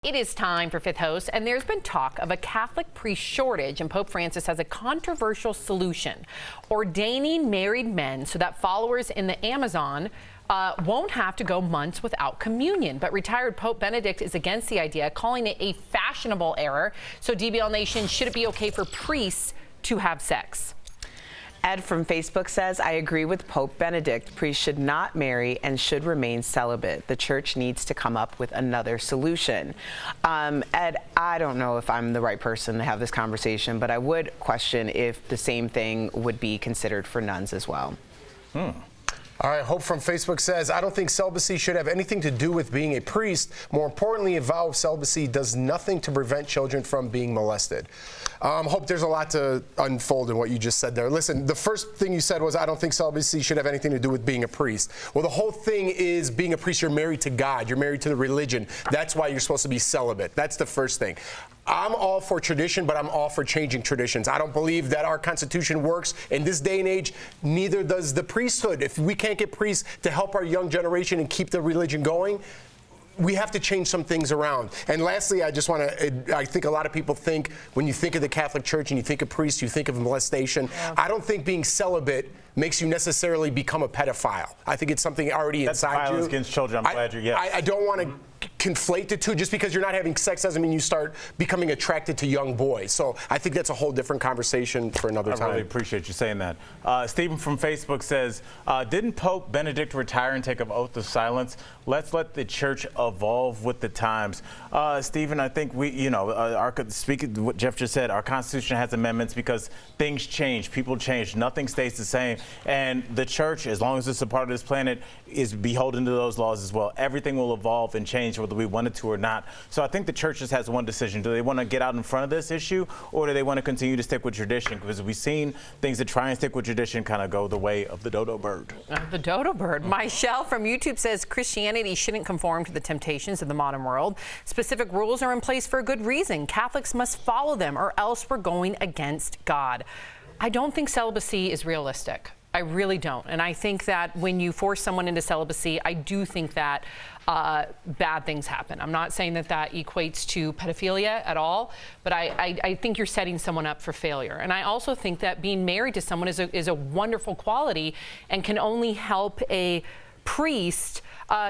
It is time for Fifth Host, and there's been talk of a Catholic priest shortage, and Pope Francis has a controversial solution: ordaining married men so that followers in the Amazon won't have to go months without communion. But retired Pope Benedict is against the idea, calling it a fashionable error. So DBL Nation, should it be okay for priests to have sex? Ed from Facebook says, I agree with Pope Benedict. Priests should not marry and should remain celibate. The church needs to come up with another solution. Ed, I don't know if I'm the right person to have this conversation, but I would question if the same thing would be considered for nuns as well. All right, Hope from Facebook says, I don't think celibacy should have anything to do with being a priest. More importantly, a vow of celibacy does nothing to prevent children from being molested. Hope, there's a lot to unfold in what you just said there. Listen, the first thing you said was, I don't think celibacy should have anything to do with being a priest. Well, the whole thing is being a priest, you're married to God, you're married to the religion. That's why you're supposed to be celibate. That's the first thing. I'm all for tradition, but I'm all for changing traditions. I don't believe that our Constitution works in this day and age. Neither does the priesthood. If we can't get priests to help our young generation and keep the religion going, we have to change some things around. And lastly, I just want to, I think a lot of people think when you think of the Catholic Church and you think of priests, you think of molestation. Yeah. I don't think being celibate makes you necessarily become a pedophile. I think it's something already inside you. That's violence against children. I'm glad you're, yes. I don't want to conflate the two. Just because you're not having sex doesn't mean you start becoming attracted to young boys. So I think that's a whole different conversation for another time. I really appreciate you saying that. Stephen from Facebook says, didn't Pope Benedict retire and take an oath of silence? Let's let the church evolve with the times. Stephen, I think speaking to what Jeff just said, our Constitution has amendments because things change, people change, nothing stays the same. And the church, as long as it's a part of this planet, is beholden to those laws as well. Everything will evolve and change whether we want it to or not. So I think the church just has one decision. Do they want to get out in front of this issue, or do they want to continue to stick with tradition? Because we've seen things that try and stick with tradition kind of go the way of the dodo bird. The dodo bird. Michelle from YouTube says Christianity shouldn't conform to the temptations of the modern world. Specific rules are in place for a good reason. Catholics must follow them, or else we're going against God. I don't think celibacy is realistic. I really don't. And I think that when you force someone into celibacy, I do think that bad things happen. I'm not saying that that equates to pedophilia at all, but I think you're setting someone up for failure. And I also think that being married to someone is a wonderful quality and can only help a priest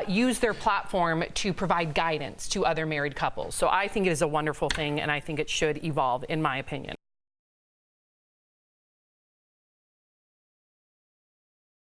use their platform to provide guidance to other married couples. So I think it is a wonderful thing, and I think it should evolve, in my opinion.